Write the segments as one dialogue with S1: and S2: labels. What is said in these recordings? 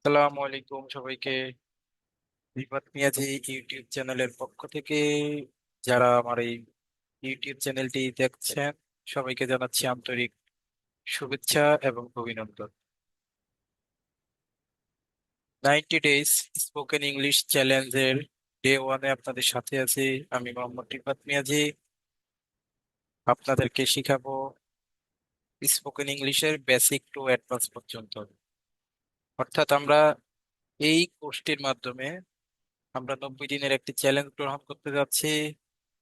S1: আসসালামু আলাইকুম সবাইকে। রিফাত মিয়াজি ইউটিউব চ্যানেলের পক্ষ থেকে যারা আমার এই ইউটিউব চ্যানেলটি দেখছেন সবাইকে জানাচ্ছি আন্তরিক শুভেচ্ছা এবং অভিনন্দন। 90 ডেজ স্পোকেন ইংলিশ চ্যালেঞ্জের ডে ওয়ানে আপনাদের সাথে আছি। আমি মোহাম্মদ রিফাত মিয়াজি আপনাদেরকে শিখাবো স্পোকেন ইংলিশের বেসিক টু অ্যাডভান্স পর্যন্ত। অর্থাৎ আমরা এই কোর্সটির মাধ্যমে আমরা 90 দিনের একটি চ্যালেঞ্জ গ্রহণ করতে যাচ্ছি।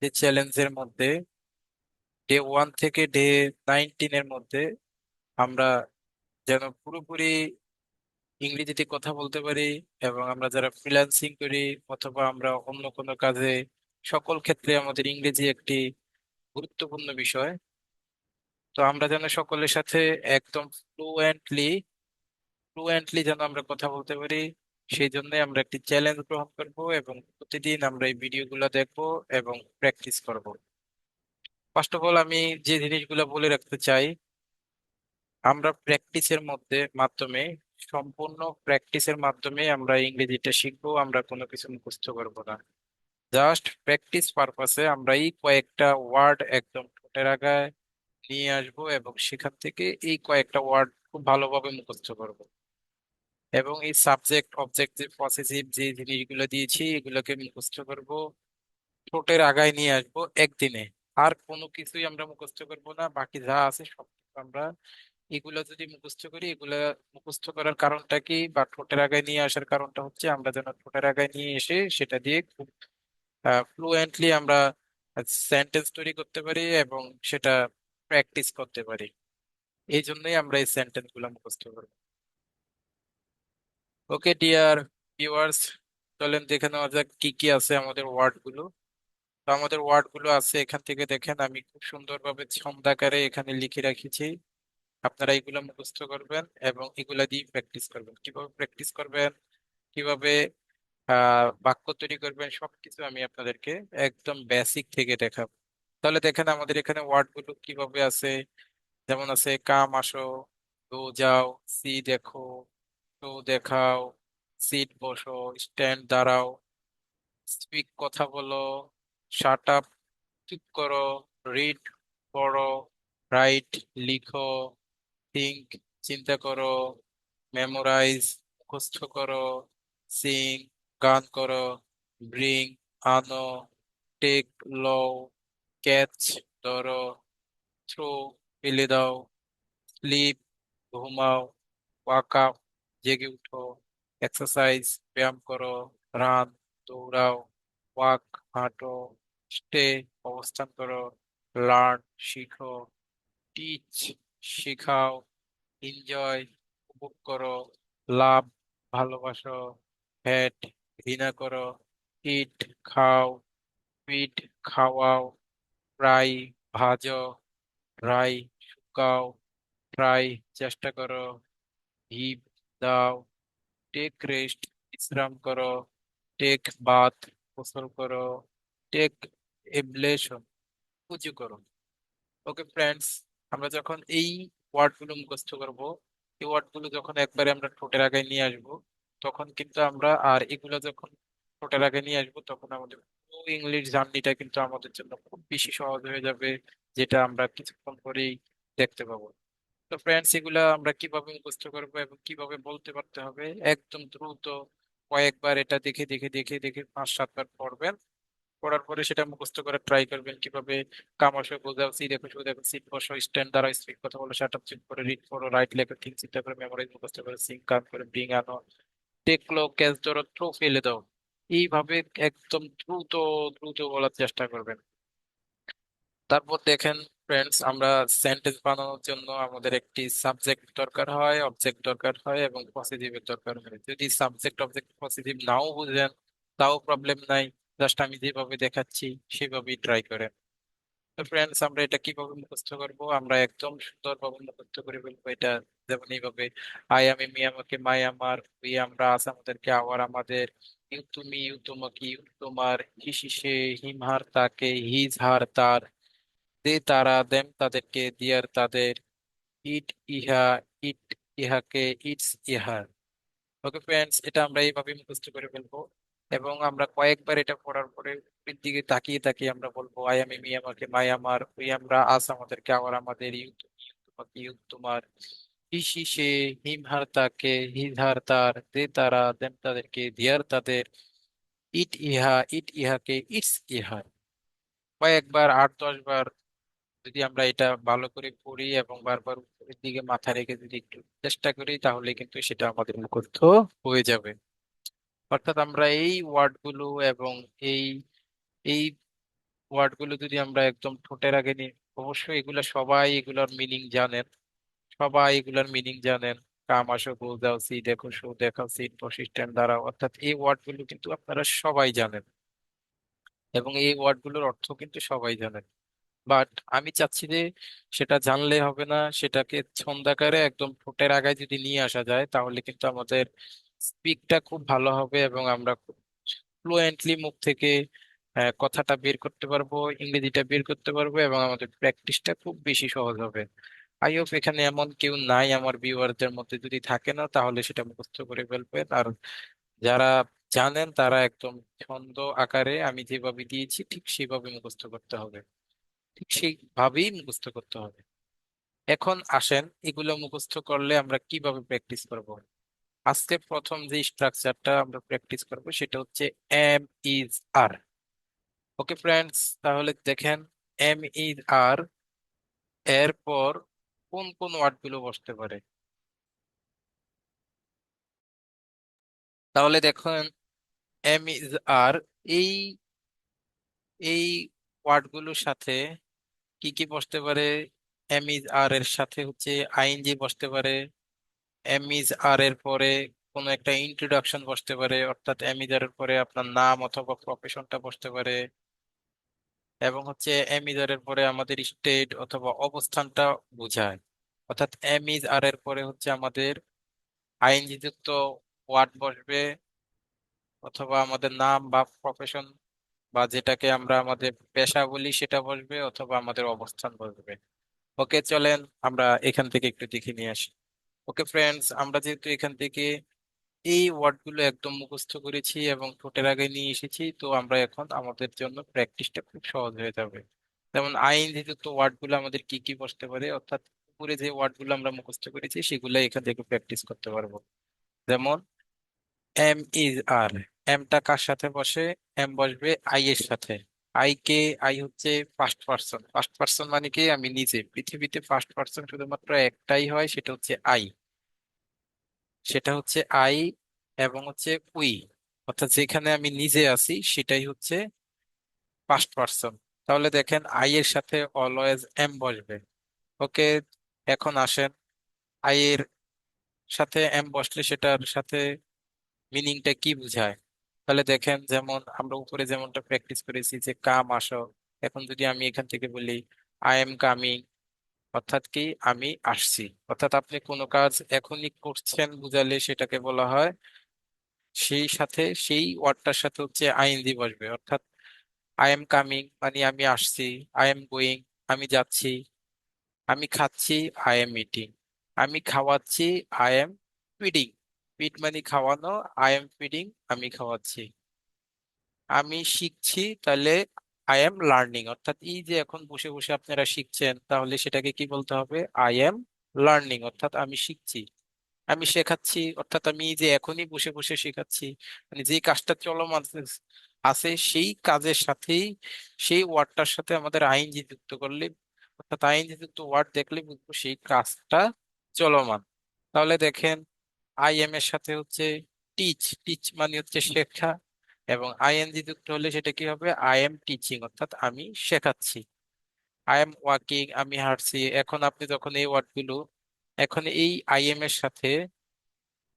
S1: যে চ্যালেঞ্জের মধ্যে ডে ওয়ান থেকে ডে 19-এর মধ্যে আমরা যেন পুরোপুরি ইংরেজিতে কথা বলতে পারি, এবং আমরা যারা ফ্রিল্যান্সিং করি অথবা আমরা অন্য কোনো কাজে, সকল ক্ষেত্রে আমাদের ইংরেজি একটি গুরুত্বপূর্ণ বিষয়। তো আমরা যেন সকলের সাথে একদম ফ্লুয়েন্টলি ফ্লুয়েন্টলি যেন আমরা কথা বলতে পারি, সেই জন্য আমরা একটি চ্যালেঞ্জ গ্রহণ করব এবং প্রতিদিন আমরা এই ভিডিওগুলো দেখব এবং প্র্যাকটিস করব। ফার্স্ট অফ অল আমি যে জিনিসগুলো বলে রাখতে চাই, আমরা প্র্যাকটিসের মাধ্যমে, সম্পূর্ণ প্র্যাকটিসের মাধ্যমে আমরা ইংরেজিটা শিখবো। আমরা কোনো কিছু মুখস্থ করব না, জাস্ট প্র্যাকটিস পারপাসে আমরা এই কয়েকটা ওয়ার্ড একদম ঠোঁটের আগায় নিয়ে আসবো এবং সেখান থেকে এই কয়েকটা ওয়ার্ড খুব ভালোভাবে মুখস্থ করব। এবং এই সাবজেক্ট অবজেক্টিভ পসেসিভ যে জিনিসগুলো দিয়েছি এগুলোকে মুখস্থ করব, ঠোঁটের আগায় নিয়ে আসবো একদিনে। আর কোনো কিছুই আমরা মুখস্থ করব না, বাকি যা আছে সব কিছু আমরা এগুলো যদি মুখস্থ করি। এগুলা মুখস্থ করার কারণটা কি বা ঠোঁটের আগায় নিয়ে আসার কারণটা হচ্ছে আমরা যেন ঠোঁটের আগায় নিয়ে এসে সেটা দিয়ে খুব ফ্লুয়েন্টলি আমরা সেন্টেন্স তৈরি করতে পারি এবং সেটা প্র্যাকটিস করতে পারি। এই জন্যই আমরা এই সেন্টেন্স গুলা মুখস্থ করি। ওকে ডিয়ার ভিউয়ার্স, চলেন দেখে নেওয়া যাক কি কি আছে আমাদের ওয়ার্ড গুলো। তো আমাদের ওয়ার্ড গুলো আছে এখান থেকে দেখেন, আমি খুব সুন্দরভাবে ছন্দাকারে এখানে লিখে রাখেছি। আপনারা এগুলো মুখস্থ করবেন এবং এগুলা দিয়ে প্র্যাকটিস করবেন। কিভাবে প্র্যাকটিস করবেন, কিভাবে বাক্য তৈরি করবেন, সবকিছু আমি আপনাদেরকে একদম বেসিক থেকে দেখাবো। তাহলে দেখেন আমাদের এখানে ওয়ার্ড গুলো কিভাবে আছে। যেমন আছে কাম আসো, দো যাও, সি দেখো, তো দেখাও, সিট বসো, স্ট্যান্ড দাঁড়াও, স্পিক কথা বলো, শাট আপ চুপ করো, রিড পড়ো, রাইট লিখো, থিঙ্ক চিন্তা করো, মেমোরাইজ মুখস্থ করো, সিং গান করো, ব্রিং আনো, টেক লও, ক্যাচ ধরো, থ্রো ফেলে দাও, স্লিপ ঘুমাও, ওয়াক আপ জেগে উঠো, এক্সারসাইজ ব্যায়াম করো, রান দৌড়াও, ওয়াক হাঁটো, স্টে অবস্থান করো, লার্ন শিখো, টিচ শেখাও, এনজয় উপভোগ করো, লাভ ভালোবাসো, হ্যাট ঘৃণা করো, ইট খাও, ফিড খাওয়াও, ফ্রাই ভাজো, ড্রাই শুকাও, ট্রাই চেষ্টা করো, হিপ দাও, টেক রেস্ট বিশ্রাম করো, টেক বাথ গোসল করো, টেক এবলেশন উঁচু করো। ওকে ফ্রেন্ডস, আমরা যখন এই ওয়ার্ড গুলো মুখস্থ করবো, এই ওয়ার্ড গুলো যখন একবারে আমরা ঠোঁটের আগে নিয়ে আসবো, তখন কিন্তু আমরা আর এগুলো যখন ঠোঁটের আগে নিয়ে আসবো তখন আমাদের ইংলিশ জার্নিটা কিন্তু আমাদের জন্য খুব বেশি সহজ হয়ে যাবে, যেটা আমরা কিছুক্ষণ পরেই দেখতে পাবো। তো ফ্রেন্ডস, এগুলা আমরা কিভাবে মুখস্থ করবো এবং কিভাবে বলতে পারতে হবে একদম দ্রুত, কয়েকবার এটা দেখে দেখে দেখে দেখে 5-7 বার পড়বেন। পড়ার পরে সেটা মুখস্থ করে ট্রাই করবেন কিভাবে কামাশো বোঝাও, সি দেখো শু দেখো, সিট বসো, স্ট্যান্ড দাঁড়াও, স্পিক কথা বলো, শাট আপ চুপ করে, রিড পড়ো, রাইট লেখো, থিঙ্ক চিন্তা করে, মেমোরাইজ মুখস্থ করে, সিঙ্ক কাজ করে, ব্রিং আনো, টেক লো ক্যাচ ধরো, থ্রো ফেলে দাও। এইভাবে একদম দ্রুত দ্রুত বলার চেষ্টা করবেন। তারপর দেখেন ফ্রেন্ডস, আমরা সেন্টেন্স বানানোর জন্য আমাদের একটি সাবজেক্ট দরকার হয়, অবজেক্ট দরকার হয় এবং পজিটিভের দরকার হয়। যদি সাবজেক্ট অবজেক্ট পজিটিভ নাও বুঝেন তাও প্রবলেম নাই, জাস্ট আমি যেভাবে দেখাচ্ছি সেভাবেই ট্রাই করেন। তো ফ্রেন্ডস, আমরা এটা কিভাবে মুখস্থ করবো, আমরা একদম সুন্দরভাবে মুখস্থ করে ফেলবো এটা। যেমন এইভাবে, আই আমি মি আমাকে, মাই আমার, উই আমরা, আস আমাদেরকে, আওয়ার আমাদের, ইউ তুমি, ইউ তোমাকে, ইউ তোমার, হি সে, হিম হার তাকে, হিজ হার তার, দে তারা, দেম তাদেরকে, দিয়ার তাদের, ইট ইহা, ইট ইহাকে, ইটস ইহার। ওকে ফ্রেন্ডস, এটা আমরা এইভাবে মুখস্থ করে ফেলবো এবং আমরা কয়েকবার এটা পড়ার পরে উপরের দিকে তাকিয়ে তাকিয়ে আমরা বলবো আই এম মি আমাকে, মাই আমার, উই আমরা, আস আমাদেরকে, আওয়ার আমাদের, ইউ তুমি, ইউ তোমাকে, ইউ তোমার, হি সি সে, হিম হার তাকে, হিজ হার তার, দে তারা, দেম তাদেরকে, দিয়ার তাদের, ইট ইহা, ইট ইহাকে, ইটস ইহা। কয়েকবার 8-10 বার যদি আমরা এটা ভালো করে পড়ি এবং বারবার উপরের দিকে মাথা রেখে যদি একটু চেষ্টা করি, তাহলে কিন্তু সেটা আমাদের মুখস্থ হয়ে যাবে। অর্থাৎ আমরা এই ওয়ার্ডগুলো এবং এই এই ওয়ার্ডগুলো যদি আমরা একদম ঠোঁটের আগে নিই, অবশ্যই এগুলা সবাই এগুলোর মিনিং জানেন, সবাই এগুলোর মিনিং জানেন। কাম আসো, গো যাও, সি দেখো, শো দেখাও, সিট বসি, স্ট্যান্ড দাঁড়াও, অর্থাৎ এই ওয়ার্ডগুলো কিন্তু আপনারা সবাই জানেন এবং এই ওয়ার্ডগুলোর অর্থ কিন্তু সবাই জানেন। বাট আমি চাচ্ছি যে সেটা জানলে হবে না, সেটাকে ছন্দাকারে একদম ঠোঁটের আগায় যদি নিয়ে আসা যায়, তাহলে কিন্তু আমাদের স্পিকটা খুব ভালো হবে এবং আমরা ফ্লুয়েন্টলি মুখ থেকে কথাটা বের করতে পারবো, ইংরেজিটা বের করতে পারবো এবং আমাদের প্র্যাকটিসটা খুব বেশি সহজ হবে। আই হোপ এখানে এমন কেউ নাই আমার ভিউয়ারদের মধ্যে, যদি থাকে না তাহলে সেটা মুখস্থ করে ফেলবেন। আর যারা জানেন তারা একদম ছন্দ আকারে আমি যেভাবে দিয়েছি ঠিক সেইভাবে মুখস্থ করতে হবে, ঠিক সেইভাবেই মুখস্থ করতে হবে। এখন আসেন, এগুলো মুখস্থ করলে আমরা কিভাবে প্র্যাকটিস করব। আজকে প্রথম যে স্ট্রাকচারটা আমরা প্র্যাকটিস করব সেটা হচ্ছে am is are. Okay friends, তাহলে দেখেন এম ইজ আর এর পর কোন কোন ওয়ার্ড গুলো বসতে পারে। তাহলে দেখেন এম ইজ আর, এই এই ওয়ার্ড গুলোর সাথে কি কি বসতে পারে। এম ইজ আর এর সাথে হচ্ছে আইএনজি বসতে পারে। এম ইজ আর এর পরে কোনো একটা ইন্ট্রোডাকশন বসতে পারে, অর্থাৎ এম ইজ আর এর পরে আপনার নাম অথবা প্রফেশনটা বসতে পারে। এবং হচ্ছে এম ইজ আর এর পরে আমাদের স্টেট অথবা অবস্থানটা বোঝায়। অর্থাৎ এম ইজ আর এর পরে হচ্ছে আমাদের আইএনজি যুক্ত ওয়ার্ড বসবে, অথবা আমাদের নাম বা প্রফেশন বা যেটাকে আমরা আমাদের পেশা বলি সেটা বসবে, অথবা আমাদের অবস্থান বসবে। ওকে চলেন আমরা এখান থেকে একটু দেখে নিয়ে আসি। ওকে ফ্রেন্ডস, আমরা যেহেতু এখান থেকে এই ওয়ার্ডগুলো একদম মুখস্থ করেছি এবং ঠোঁটের আগে নিয়ে এসেছি, তো আমরা এখন আমাদের জন্য প্র্যাকটিসটা খুব সহজ হয়ে যাবে। যেমন আইএনজি যুক্ত ওয়ার্ডগুলো আমাদের কি কি বসতে পারে, অর্থাৎ উপরে যে ওয়ার্ডগুলো আমরা মুখস্থ করেছি সেগুলো এখান থেকে প্র্যাকটিস করতে পারবো। যেমন এম ইজ আর, এমটা কার সাথে বসে, এম বসবে আই এর সাথে। আই কে, আই হচ্ছে ফার্স্ট পার্সন, ফার্স্ট পার্সন মানে কি আমি নিজে, পৃথিবীতে ফার্স্ট পার্সন শুধুমাত্র একটাই হয়, সেটা হচ্ছে আই, সেটা হচ্ছে আই। এবং হচ্ছে উই, অর্থাৎ যেখানে আমি নিজে আছি সেটাই হচ্ছে ফার্স্ট পার্সন। তাহলে দেখেন আই এর সাথে অলওয়েজ এম বসবে। ওকে, এখন আসেন আই এর সাথে এম বসলে সেটার সাথে মিনিংটা কি বোঝায়। তাহলে দেখেন যেমন আমরা উপরে যেমনটা প্র্যাকটিস করেছি যে কাম আসো, এখন যদি আমি এখান থেকে বলি আই এম কামিং, অর্থাৎ কি আমি আসছি। অর্থাৎ আপনি কোনো কাজ এখনই করছেন বুঝালে সেটাকে বলা হয়, সেই সাথে সেই ওয়ার্ডটার সাথে হচ্ছে আইএনজি বসবে। অর্থাৎ আই এম কামিং মানে আমি আসছি, আই এম গোয়িং আমি যাচ্ছি, আমি খাচ্ছি, আই এম ইটিং আমি খাওয়াচ্ছি, আই এম ফিডিং ফিড মানে খাওয়ানো, আই এম ফিডিং আমি খাওয়াচ্ছি, আমি শিখছি, তাহলে আই এম লার্নিং। অর্থাৎ এই যে এখন বসে বসে আপনারা শিখছেন, তাহলে সেটাকে কি বলতে হবে, আই এম লার্নিং, অর্থাৎ আমি শিখছি। আমি শেখাচ্ছি, অর্থাৎ আমি এই যে এখনই বসে বসে শেখাচ্ছি, মানে যে কাজটা চলমান আছে সেই কাজের সাথেই সেই ওয়ার্ডটার সাথে আমাদের আইএনজি যুক্ত করলে, অর্থাৎ আইএনজি যুক্ত ওয়ার্ড দেখলে বুঝবো সেই কাজটা চলমান। তাহলে দেখেন আই এম এর সাথে হচ্ছে টিচ, টিচ মানে হচ্ছে শেখা, এবং আইএনজি যুক্ত হলে সেটা কি হবে, আই এম টিচিং, অর্থাৎ আমি শেখাচ্ছি। আই এম ওয়াকিং আমি হাঁটছি। এখন আপনি যখন এই ওয়ার্ডগুলো, এখন এই আইএম এর সাথে,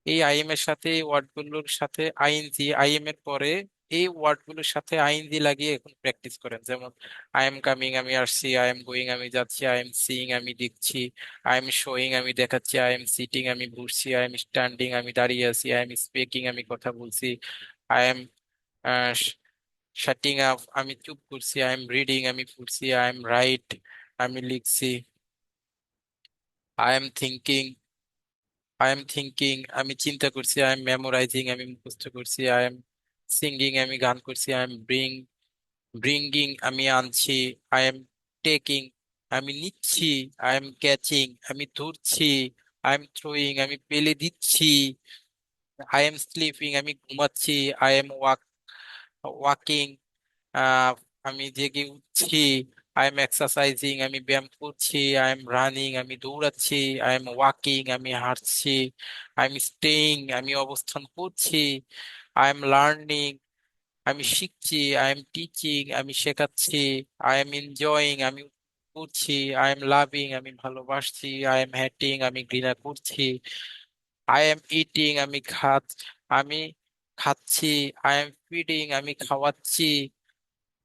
S1: এই আইএম এর সাথে এই ওয়ার্ডগুলোর সাথে আইএনজি, আইএম এর পরে এই ওয়ার্ডগুলোর সাথে আইএনজি লাগিয়ে এখন প্র্যাকটিস করেন। যেমন আই এম কামিং আমি আসছি, আই এম গোয়িং আমি যাচ্ছি, আই এম সিইং আমি দেখছি, আই এম শোয়িং আমি দেখাচ্ছি, আই এম সিটিং আমি বসছি, আই এম স্ট্যান্ডিং আমি দাঁড়িয়ে আছি, আই এম স্পিকিং আমি কথা বলছি, আই এম শাটিং আপ আমি চুপ করছি, আই এম রিডিং আমি পড়ছি, আই এম রাইট আমি লিখছি, I am thinking I am thinking, আমি চিন্তা করছি। আই এম মেমোরাইজিং, আমি মুখস্থ করছি। আই এম সিঙ্গিং, আমি গান করছি। আই এম ব্রিঙ্গিং, আমি আনছি। আই এম টেকিং, আমি নিচ্ছি। আই এম ক্যাচিং, আমি ধরছি। আই এম থ্রোয়িং, আমি পেলে দিচ্ছি। আই এম স্লিপিং, আমি ঘুমাচ্ছি। আই এম ওয়াকিং, আহ আমি জেগে উঠছি। আই এম এক্সারসাইজিং, আমি ব্যায়াম করছি। আই এম রানিং, আমি দৌড়াচ্ছি। আই এম ওয়াকিং, আমি হাঁটছি। আই এম স্টেইং, আমি অবস্থান করছি। আই এম লার্নিং, আমি শিখছি। আই এম টিচিং, আমি শেখাচ্ছি। আই এম এনজয়িং, আমি করছি। আই এম লাভিং, আমি ভালোবাসছি। আই এম হ্যাটিং, আমি ঘৃণা করছি। আই এম ইটিং, আমি খাচ্ছি। আই এম ফিডিং, আমি খাওয়াচ্ছি।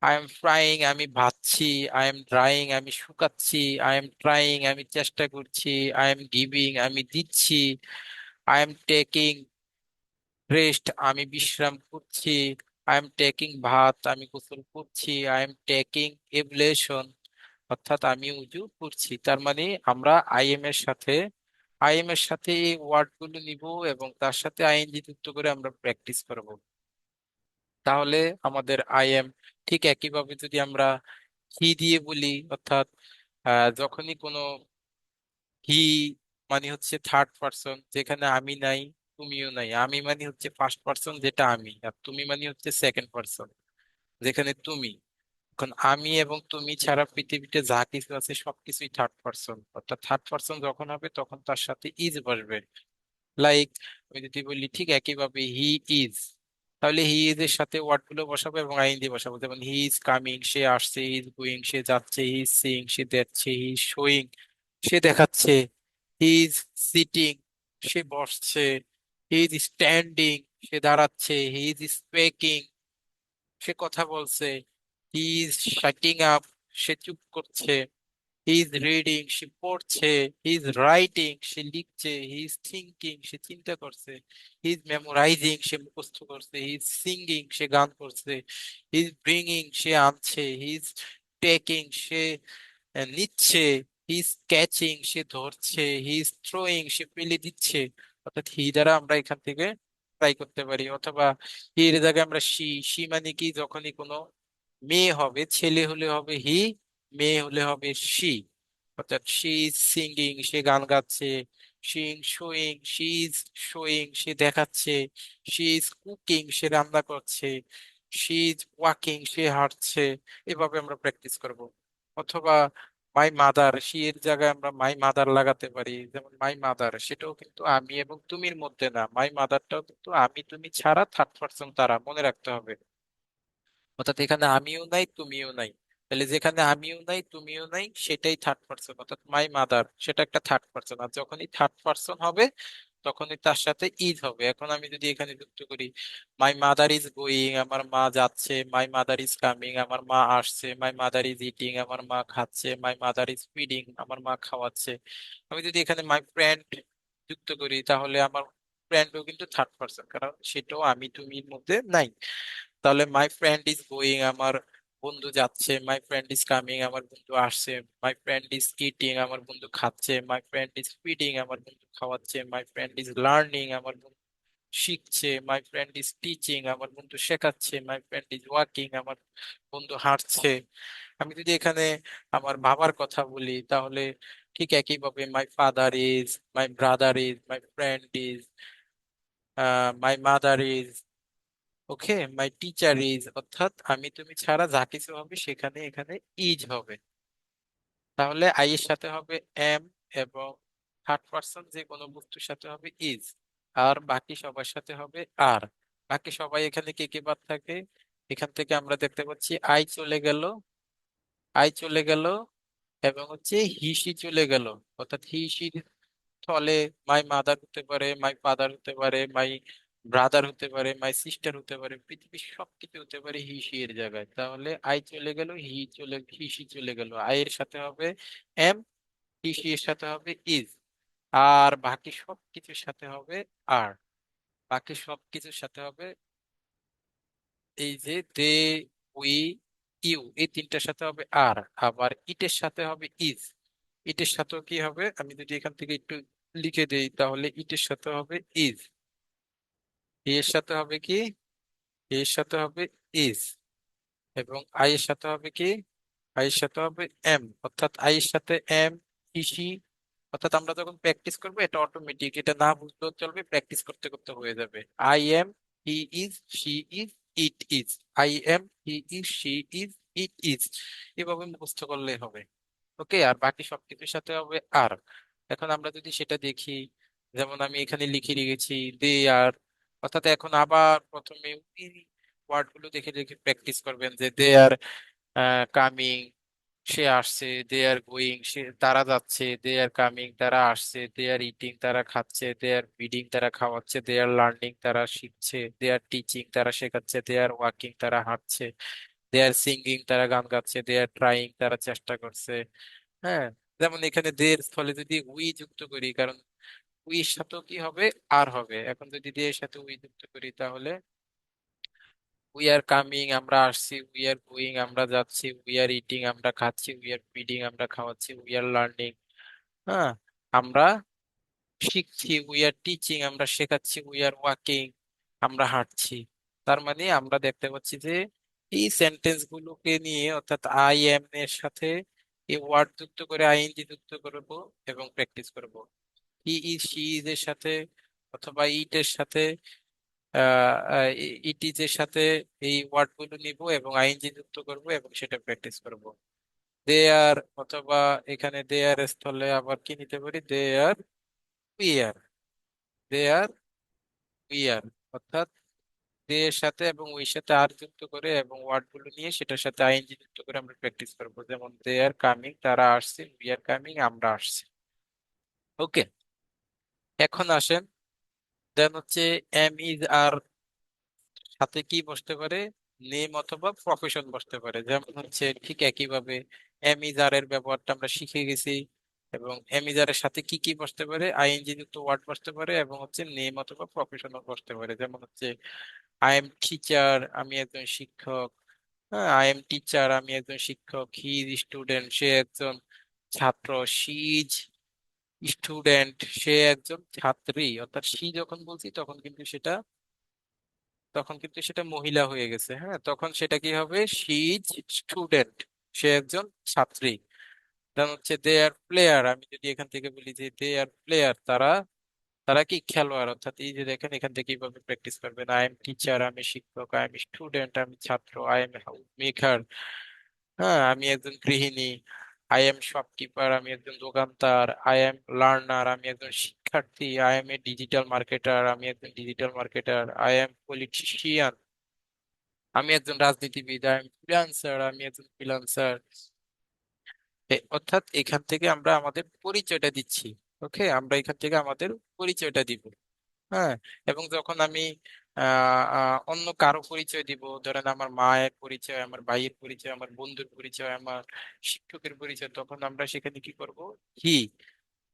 S1: আই এম ফ্রাইং, আমি ভাজছি। আই এম ড্রাইং, আমি শুকাচ্ছি। আই এম ট্রাইং, আমি চেষ্টা করছি। আই এম গিভিং, আমি দিচ্ছি। আই এম টেকিং রেস্ট, আমি বিশ্রাম করছি। আই এম টেকিং ভাত, আমি গোসল করছি। আই এম টেকিং এবলেশন, অর্থাৎ আমি উজু করছি। তার মানে আমরা আই এম এর সাথে এই ওয়ার্ড গুলো নিব এবং তার সাথে আইএনজি যুক্ত করে আমরা প্র্যাকটিস করব। তাহলে আমাদের আই এম, ঠিক একইভাবে যদি আমরা হি দিয়ে বলি, অর্থাৎ যখনই কোনো হি মানে হচ্ছে থার্ড পার্সন, যেখানে আমি নাই, তুমিও নাই। আমি মানে হচ্ছে ফার্স্ট পার্সন, যেটা আমি, আর তুমি মানে হচ্ছে সেকেন্ড পার্সন, যেখানে তুমি। এখন আমি এবং তুমি ছাড়া পৃথিবীতে যা কিছু আছে সবকিছুই থার্ড পার্সন, অর্থাৎ থার্ড পার্সন যখন হবে তখন তার সাথে ইজ বসবে। লাইক, আমি যদি বলি ঠিক একইভাবে হি ইজ, তাহলে হি ইজ এর সাথে ওয়ার্ড গুলো বসাবো এবং আইএনজি বসাবো। যেমন হি ইজ কামিং, সে আসছে। হি ইজ গোয়িং, সে যাচ্ছে। হি ইজ সিইং, সে দেখছে। হি ইজ শোয়িং, সে দেখাচ্ছে। হি ইজ সিটিং, সে বসছে। হি ইজ স্ট্যান্ডিং, সে দাঁড়াচ্ছে। হি ইজ স্পিকিং, সে কথা বলছে। হি ইজ শাটিং আপ, সে চুপ করছে। হি ইজ রিডিং, সে পড়ছে। হি ইজ রাইটিং, সে লিখছে। হি ইজ থিঙ্কিং, সে চিন্তা করছে। হি ইজ মেমোরাইজিং, সে মুখস্থ করছে। হি ইজ সিঙ্গিং, সে গান করছে। হি ইজ ব্রিঙ্গিং, সে আনছে। হি ইজ টেকিং, সে নিচ্ছে। হি ইজ ক্যাচিং, সে ধরছে। হি ইজ থ্রোয়িং, সে ফেলে দিচ্ছে। অর্থাৎ হি দ্বারা আমরা এখান থেকে ট্রাই করতে পারি। অথবা হি এর জায়গায় আমরা সি মানে কি, যখনই কোনো মেয়ে হবে, ছেলে হলে হবে হি, মেয়ে হলে হবে সি। অর্থাৎ শি ইজ সিঙ্গিং, সে গান গাচ্ছে। শি ইজ শোয়িং, সে দেখাচ্ছে। শি ইজ কুকিং, সে রান্না করছে। শি ইজ ওয়াকিং, সে হাঁটছে। এভাবে আমরা প্র্যাকটিস করব। অথবা মাই মাদার, শি এর জায়গায় আমরা মাই মাদার লাগাতে পারি। যেমন মাই মাদার, সেটাও কিন্তু আমি এবং তুমির মধ্যে না। মাই মাদারটাও কিন্তু আমি তুমি ছাড়া থার্ড পার্সন, তারা মনে রাখতে হবে। অর্থাৎ এখানে আমিও নাই, তুমিও নাই। তাহলে যেখানে আমিও নাই, তুমিও নাই, সেটাই থার্ড পার্সন, অর্থাৎ মাই মাদার, সেটা একটা থার্ড পার্সন। আর যখনই থার্ড পার্সন হবে তখনই তার সাথে ইজ হবে। এখন আমি যদি এখানে যুক্ত করি, মাই মাদার ইজ গোয়িং, আমার মা যাচ্ছে। মাই মাদার ইজ কামিং, আমার মা আসছে। মাই মাদার ইজ ইটিং, আমার মা খাচ্ছে। মাই মাদার ইজ ফিডিং, আমার মা খাওয়াচ্ছে। আমি যদি এখানে মাই ফ্রেন্ড যুক্ত করি, তাহলে আমার ফ্রেন্ডও কিন্তু থার্ড পার্সন, কারণ সেটাও আমি তুমির মধ্যে নাই। তাহলে মাই ফ্রেন্ড ইজ গোয়িং, আমার বন্ধু যাচ্ছে। মাই ফ্রেন্ড ইজ কামিং, আমার বন্ধু আসছে। মাই ফ্রেন্ড ইজ ইটিং, আমার বন্ধু খাচ্ছে। মাই ফ্রেন্ড ইজ ফিডিং, আমার বন্ধু খাওয়াচ্ছে। মাই ফ্রেন্ড ইজ লার্নিং, আমার বন্ধু শিখছে। মাই ফ্রেন্ড ইজ টিচিং, আমার বন্ধু শেখাচ্ছে। মাই ফ্রেন্ড ইজ ওয়াকিং, আমার বন্ধু হাঁটছে। আমি যদি এখানে আমার বাবার কথা বলি, তাহলে ঠিক একইভাবে মাই father is, my brother is, my friend is, my mother is, okay, my teacher is. অর্থাৎ আমি তুমি ছাড়া যা কিছু হবে সেখানে এখানে ইজ হবে। তাহলে আই এর সাথে হবে এম, এবং থার্ড পার্সন যে কোনো বস্তুর সাথে হবে ইজ, আর বাকি সবার সাথে হবে আর। বাকি সবাই এখানে কে কে বাদ থাকে? এখান থেকে আমরা দেখতে পাচ্ছি আই চলে গেল এবং হচ্ছে হিসি চলে গেল। অর্থাৎ হিসি ফলে মাই মাদার হতে পারে, মাই ফাদার হতে পারে, মাই ব্রাদার হতে পারে, মাই সিস্টার হতে পারে, পৃথিবীর সবকিছু হতে পারে হি সি এর জায়গায়। তাহলে আই চলে গেল, হি সি চলে গেল। আই এর সাথে হবে এম, হি সি এর সাথে হবে ইজ, আর বাকি সবকিছুর সাথে হবে আর। বাকি সবকিছুর সাথে হবে এই যে দে, উই, ইউ, এই তিনটার সাথে হবে আর। আবার ইটের সাথে হবে ইজ। ইটের সাথেও কি হবে, আমি যদি এখান থেকে একটু লিখে দেই তাহলে ইটের সাথে হবে ইজ, এর সাথে হবে কি, এর সাথে হবে ইজ, এবং আই এর সাথে হবে কি, আই এর সাথে হবে এম, অর্থাৎ আই এর সাথে এম, ইসি। অর্থাৎ আমরা যখন প্র্যাকটিস করবো এটা অটোমেটিক, এটা না বুঝলেও চলবে, প্র্যাকটিস করতে করতে হয়ে যাবে। I am, he is, she is, it is. I am, he is, she is, it is. এভাবে মুখস্থ করলেই হবে। ওকে, আর বাকি সবকিছুর সাথে হবে আর। এখন আমরা যদি সেটা দেখি, যেমন আমি এখানে লিখে রেখেছি দে আর, অর্থাৎ এখন আবার প্রথমে ওয়ার্ড গুলো দেখে দেখে প্র্যাকটিস করবেন যে দে আর কামিং, সে আসছে, দে আর গোয়িং, সে তারা যাচ্ছে, দে আর কামিং, তারা আসছে, দে আর ইটিং, তারা খাচ্ছে, দে আর ফিডিং, তারা খাওয়াচ্ছে, দে আর লার্নিং, তারা শিখছে, দে আর টিচিং, তারা শেখাচ্ছে, দে আর ওয়াকিং, তারা হাঁটছে, দে আর সিঙ্গিং, তারা গান গাচ্ছে, দে আর ট্রাইং, তারা চেষ্টা করছে। হ্যাঁ, যেমন এখানে দের স্থলে যদি উই যুক্ত করি, কারণ উই এর সাথেও কি হবে, আর হবে। এখন যদি দে এর সাথে উই যুক্ত করি তাহলে উই আর কামিং, আমরা আসছি, উই আর গোয়িং, আমরা যাচ্ছি, উই আর ইটিং, আমরা খাচ্ছি, উই আর ফিডিং, আমরা খাওয়াচ্ছি, উই আর লার্নিং, হ্যাঁ, আমরা শিখছি, উই আর টিচিং, আমরা শেখাচ্ছি, উই আর ওয়াকিং, আমরা হাঁটছি। তার মানে আমরা দেখতে পাচ্ছি যে এই সেন্টেন্স গুলোকে নিয়ে, অর্থাৎ আই এম এর সাথে এই ওয়ার্ড যুক্ত করে আইএনজি যুক্ত করব এবং প্র্যাকটিস করব। হি ইজ, শি ইজ এর সাথে অথবা ইট এর সাথে, ইট ইজ এর সাথে এই ওয়ার্ড গুলো নিব এবং আইএনজি যুক্ত করব এবং সেটা প্র্যাকটিস করব। দে আর, অথবা এখানে দে আর স্থলে আবার কি নিতে পারি, দে আর we are, they R we are, অর্থাৎ দে এর সাথে এবং উই এর সাথে আর যুক্ত করে এবং ওয়ার্ড গুলো নিয়ে সেটার সাথে আইএনজি যুক্ত করে আমরা প্র্যাকটিস করবো। যেমন দে আর কামিং, তারা আসছে, উই আর কামিং, আমরা আসছি। ওকে, এখন আসেন, দেন হচ্ছে এম ইজ আর সাথে কি বসতে পারে, নেম অথবা প্রফেশন বসতে পারে। যেমন হচ্ছে ঠিক একইভাবে এম ইজ আর এর ব্যবহারটা আমরা শিখে গেছি, এবং এম ইজ আর এর সাথে কি কি বসতে পারে, আইএনজি যুক্ত ওয়ার্ড বসতে পারে এবং হচ্ছে নেম অথবা প্রফেশন বসতে পারে। যেমন হচ্ছে আই এম টিচার, আমি একজন শিক্ষক। হ্যাঁ, আই এম টিচার, আমি একজন শিক্ষক। হি ইজ স্টুডেন্ট, সে একজন ছাত্র। শি ইজ স্টুডেন্ট, সে একজন ছাত্রী। অর্থাৎ সি যখন বলছি তখন কিন্তু সেটা মহিলা হয়ে গেছে। হ্যাঁ, তখন সেটা কি হবে, শি ইজ স্টুডেন্ট, সে একজন ছাত্রী। কারণ হচ্ছে দে আর প্লেয়ার, আমি যদি এখান থেকে বলি যে দে আর প্লেয়ার, তারা তারা কি খেলোয়াড়। অর্থাৎ এই যে দেখেন এখান থেকে কিভাবে প্র্যাকটিস করবেন, আই এম টিচার, আমি শিক্ষক। আই এম স্টুডেন্ট, আমি ছাত্র। আই এম হাউস মেকার, হ্যাঁ, আমি একজন গৃহিণী। আই এম শপকিপার, আমি একজন দোকানদার। আই এম লার্নার, আমি একজন শিক্ষার্থী। I M A digital marketer, আমি একজন digital marketer. I am politician, আমি একজন রাজনীতিবিদ। আই এম ফ্রিল্যান্সার, আমি একজন ফ্রিল্যান্সার। অর্থাৎ এখান থেকে আমরা আমাদের পরিচয়টা দিচ্ছি। ওকে, আমরা এখান থেকে আমাদের পরিচয়টা দিব। হ্যাঁ, এবং যখন আমি অন্য কারো পরিচয় দিব, ধরেন আমার মায়ের পরিচয়, আমার ভাইয়ের পরিচয়, আমার বন্ধুর পরিচয়, আমার শিক্ষকের পরিচয়, তখন আমরা সেখানে কি করব, হি।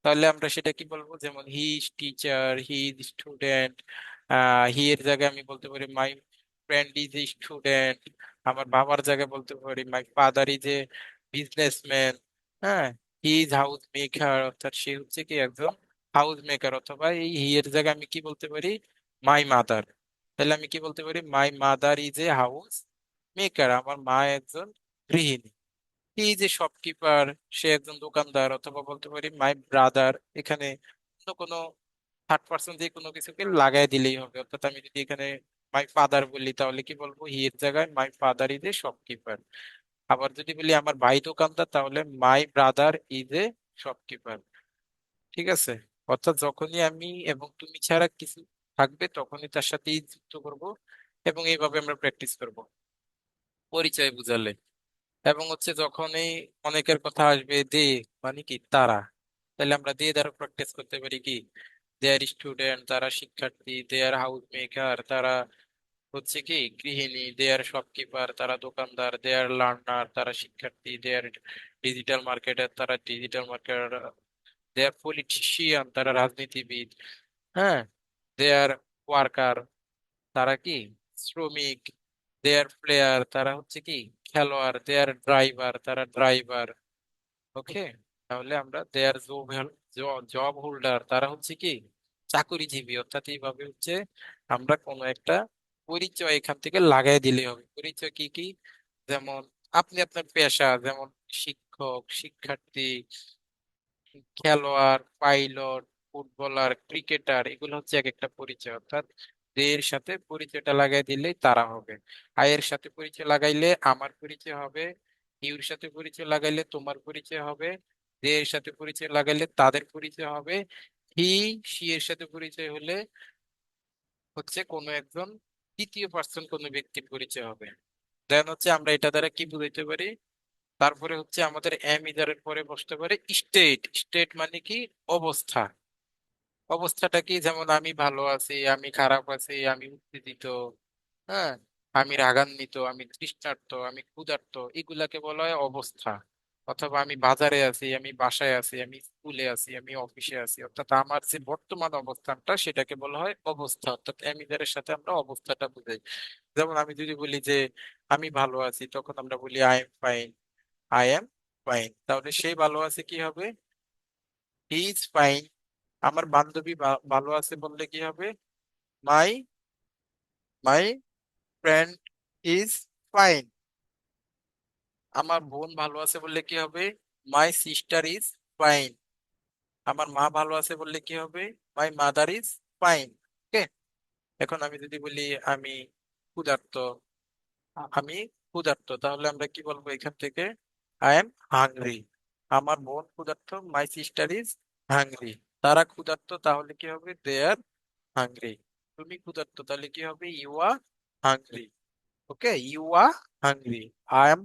S1: তাহলে আমরা সেটা কি বলবো, যেমন he is teacher, he is student. He এর জায়গায় আমি বলতে পারি my friend is a student. আমার বাবার জায়গায় বলতে পারি my father is a businessman. হ্যাঁ, হি ইজ হাউস মেকার, অর্থাৎ সে হচ্ছে কি একজন হাউস মেকার। অথবা এই হি এর জায়গায় আমি কি বলতে পারি, মাই মাদার। তাহলে আমি কি বলতে পারি, মাই mother is a house maker, আমার মা একজন গৃহিণী। হি যে শপকিপার, সে একজন দোকানদার। অথবা বলতে পারি মাই ব্রাদার, এখানে অন্য কোনো থার্ড পার্সন দিয়ে কোনো কিছুকে লাগাই দিলেই হবে। অর্থাৎ আমি যদি এখানে মাই ফাদার বলি তাহলে কি বলবো, হি এর জায়গায় মাই ফাদার ইজ এ শপকিপার। আবার যদি বলি আমার ভাই দোকানদার, তাহলে my brother is a shopkeeper. ঠিক আছে, অর্থাৎ যখনই আমি এবং তুমি ছাড়া কিছু থাকবে তখনই তার সাথে ই যুক্ত করব, এবং এইভাবে আমরা প্র্যাকটিস করব পরিচয় বুঝালে। এবং হচ্ছে যখনই অনেকের কথা আসবে দে, মানে কি তারা, তাহলে আমরা দে দ্বারা প্র্যাকটিস করতে পারি কি, দে আর স্টুডেন্ট, তারা শিক্ষার্থী। দে আর হাউস মেকার, তারা হচ্ছে কি গৃহিণী। দে আর শপকিপার, তারা দোকানদার। দে আর লার্নার, তারা শিক্ষার্থী। দে আর ডিজিটাল মার্কেটার, তারা ডিজিটাল মার্কেটার। দে আর পলিটিশিয়ান, তারা রাজনীতিবিদ। হ্যাঁ, দে আর ওয়ার্কার, তারা কি শ্রমিক। দে আর প্লেয়ার, তারা হচ্ছে কি খেলোয়াড়। দে আর ড্রাইভার, তারা ড্রাইভার। ওকে, তাহলে আমরা দে আর জব হোল্ডার, তারা হচ্ছে কি চাকুরিজীবী। অর্থাৎ এইভাবে হচ্ছে আমরা কোনো একটা পরিচয় এখান থেকে লাগাই দিলে হবে। পরিচয় কি কি? যেমন আপনি আপনার পেশা, যেমন শিক্ষক, শিক্ষার্থী, খেলোয়াড়, পাইলট, ফুটবলার, ক্রিকেটার, এগুলো হচ্ছে এক একটা পরিচয়। অর্থাৎ এর সাথে পরিচয়টা লাগাই দিলেই তারা হবে। আয়ের সাথে পরিচয় লাগাইলে আমার পরিচয় হবে, ইউর সাথে পরিচয় লাগাইলে তোমার পরিচয় হবে, এর সাথে পরিচয় লাগাইলে তাদের পরিচয় হবে, হি, সি এর সাথে পরিচয় হলে হচ্ছে কোনো একজন তৃতীয় পার্সন কোনো ব্যক্তির পরিচয় হবে। দেন হচ্ছে আমরা এটা দ্বারা কি বুঝাইতে পারি? তারপরে হচ্ছে আমাদের এম ইজারের পরে বসতে পারে স্টেট। স্টেট মানে কি? অবস্থা। অবস্থাটা কি? যেমন আমি ভালো আছি, আমি খারাপ আছি, আমি উত্তেজিত, হ্যাঁ, আমি রাগান্বিত, আমি তৃষ্ণার্ত, আমি ক্ষুধার্ত, এগুলাকে বলা হয় অবস্থা। অথবা আমি বাজারে আছি, আমি বাসায় আছি, আমি স্কুলে আছি, আমি অফিসে আছি, অর্থাৎ আমার যে বর্তমান অবস্থানটা সেটাকে বলা হয় অবস্থা। অর্থাৎ এমিটারের সাথে আমরা অবস্থাটা বুঝাই। যেমন আমি যদি বলি যে আমি ভালো আছি, তখন আমরা বলি I am fine. I am fine, তাহলে সেই ভালো আছে কি হবে? He is fine. আমার বান্ধবী ভালো আছে বললে কি হবে? My my friend is fine. আমার বোন ভালো আছে বললে কি হবে? My sister is fine. আমার মা ভালো আছে বললে কি হবে? My mother is fine. Okay. এখন আমি যদি বলি আমি ক্ষুধার্ত, আমি ক্ষুধার্ত, তাহলে আমরা কি বলবো এখান থেকে? I am hungry. আমার বোন ক্ষুধার্ত, মাই সিস্টার ইজ হাংরি। তারা ক্ষুধার্ত, তাহলে কি হবে? They are hungry. তুমি ক্ষুধার্ত, তাহলে কি হবে? You are hungry. Okay, you are hungry. I am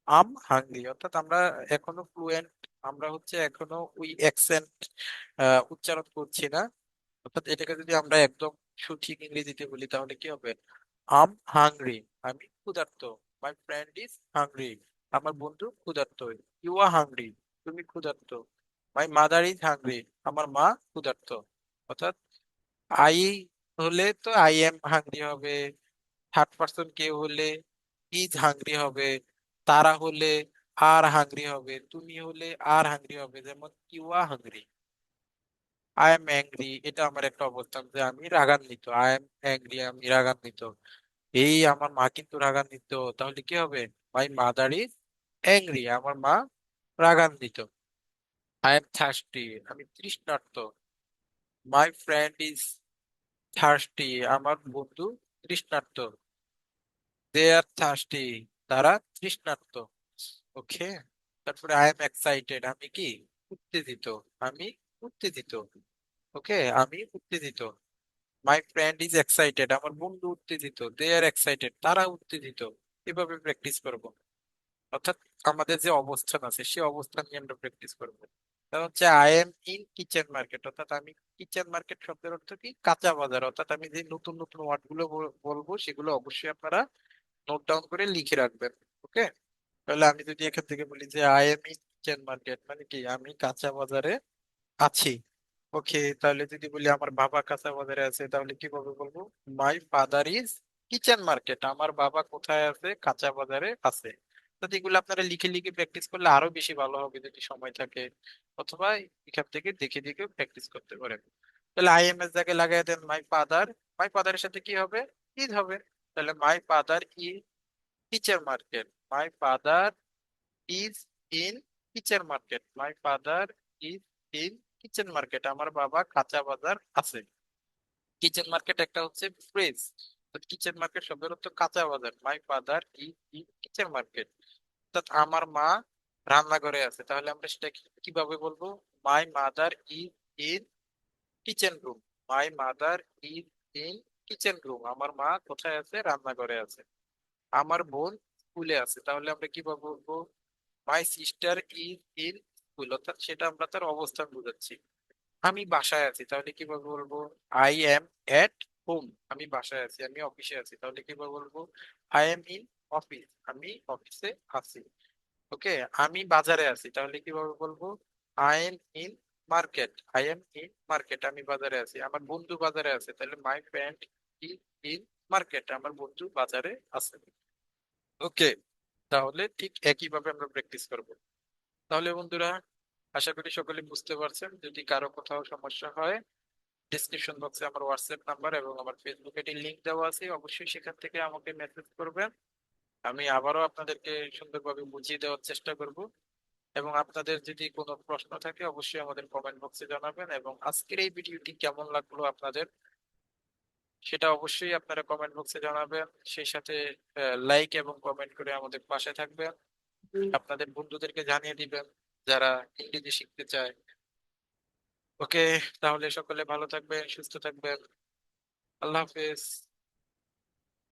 S1: am hungry. অর্থাৎ আমরা এখনো ফ্লুয়েন্ট, আমরা হচ্ছে এখনো ওই অ্যাকসেন্ট উচ্চারণ করছি না। অর্থাৎ এটাকে যদি আমরা একদম সঠিক ইংরেজিতে বলি তাহলে কি হবে? আম হাংরি, আমি ক্ষুধার্ত। মাই ফ্রেন্ড ইজ হাংরি, আমার বন্ধু ক্ষুধার্ত। ইউ আর হাংরি, তুমি ক্ষুধার্ত। মাই মাদার ইজ হাংরি, আমার মা ক্ষুধার্ত। অর্থাৎ আই হলে তো আই এম হাংরি হবে, থার্ড পার্সন কেউ হলে ইজ হাংরি হবে, তারা হলে আর হাংরি হবে, তুমি হলে আর হাংরি হবে। যেমন you are hungry. I am angry, এটা আমার একটা অবস্থান যে আমি রাগান্বিত। আই এম অ্যাংরি, আমি রাগান্বিত। এই আমার মা কিন্তু রাগান্বিত, তাহলে কি হবে? মাই মাদার ইজ অ্যাংরি, আমার মা রাগান্বিত। আই এম থার্স্টি, আমি তৃষ্ণার্ত। মাই ফ্রেন্ড ইজ থার্স্টি, আমার বন্ধু তৃষ্ণার্ত। দে আর থার্স্টি, তারা তৃষ্ণার্ত। ওকে। তারপরে আই এম এক্সাইটেড, আমি কি? উত্তেজিত। আমি উত্তেজিত। ওকে, আমি উত্তেজিত। মাই ফ্রেন্ড ইজ এক্সাইটেড, আমার বন্ধু উত্তেজিত। দে আর এক্সাইটেড, তারা উত্তেজিত। এভাবে প্র্যাকটিস করব। অর্থাৎ আমাদের যে অবস্থান আছে সেই অবস্থান নিয়ে আমরা প্র্যাকটিস করবো। তার হচ্ছে I am in kitchen market, অর্থাৎ আমি কিচেন মার্কেট শব্দের অর্থ কি? কাঁচা বাজার। অর্থাৎ আমি যে নতুন নতুন ওয়ার্ড গুলো বলবো সেগুলো অবশ্যই আপনারা নোট ডাউন করে লিখে রাখবেন। ওকে। তাহলে আমি যদি এখান থেকে বলি যে I am in kitchen market, মানে কি? আমি কাঁচা বাজারে আছি। ওকে। তাহলে যদি বলি আমার বাবা কাঁচা বাজারে আছে, তাহলে কিভাবে বলবো? মাই ফাদার ইজ কিচেন মার্কেট, আমার বাবা কোথায় আছে? কাঁচা বাজারে আছে। তো এগুলো আপনারা লিখে লিখে প্র্যাকটিস করলে আরো বেশি ভালো হবে যদি সময় থাকে, অথবা এখান থেকে দেখে দেখে প্র্যাকটিস করতে পারেন। তাহলে আই এম এর জায়গায় লাগাই দেন মাই ফাদার। মাই ফাদারের সাথে কি হবে? ইজ হবে। তাহলে মাই father is kitchen market. My father is in kitchen market. My father is in kitchen market, আমার বাবা কাঁচা বাজার আছে। কিচেন মার্কেট একটা হচ্ছে ফ্রেজ। কিচেন মার্কেট শব্দের অর্থ কাঁচা বাজার। মাই father is in kitchen market. অর্থাৎ আমার মা রান্নাঘরে আছে, তাহলে আমরা সেটা কিভাবে বলবো? মাই mother is in kitchen room. My mother is in kitchen room, আমার মা কোথায় আছে? রান্নাঘরে আছে। আমার বোন স্কুলে আছে, তাহলে আমরা কিভাবে বলবো? মাই সিস্টার ইজ ইন স্কুল, অর্থাৎ সেটা আমরা তার অবস্থান বুঝাচ্ছি। আমি বাসায় আছি, তাহলে কিভাবে বলবো? আই এম এট হোম, আমি বাসায় আছি। আমি অফিসে আছি, তাহলে কিভাবে বলবো? আই এম ইন অফিস, আমি অফিসে আছি। ওকে। আমি বাজারে আছি, তাহলে কিভাবে বলবো? I am in market. I am in market, আমি বাজারে আছি। আমার বন্ধু বাজারে আছে, তাহলে মাই ফ্রেন্ড ইজ ইন মার্কেট, আমার বন্ধু বাজারে আছে। ওকে। তাহলে ঠিক একইভাবে আমরা প্র্যাকটিস করব। তাহলে বন্ধুরা, আশা করি সকলে বুঝতে পারছেন। যদি কারো কোথাও সমস্যা হয়, ডিসক্রিপশন বক্সে আমার হোয়াটসঅ্যাপ নাম্বার এবং আমার ফেসবুক এটি লিংক দেওয়া আছে, অবশ্যই সেখান থেকে আমাকে মেসেজ করবেন। আমি আবারও আপনাদেরকে সুন্দরভাবে বুঝিয়ে দেওয়ার চেষ্টা করব। এবং আপনাদের যদি কোনো প্রশ্ন থাকে অবশ্যই আমাদের কমেন্ট বক্সে জানাবেন, এবং আজকের এই ভিডিওটি কেমন লাগলো আপনাদের সেটা অবশ্যই আপনারা কমেন্ট বক্সে জানাবেন। সেই সাথে লাইক এবং কমেন্ট করে আমাদের পাশে থাকবেন। আপনাদের বন্ধুদেরকে জানিয়ে দিবেন যারা ইংরেজি শিখতে চায়। ওকে, তাহলে সকলে ভালো থাকবেন, সুস্থ থাকবেন। আল্লাহ হাফেজ।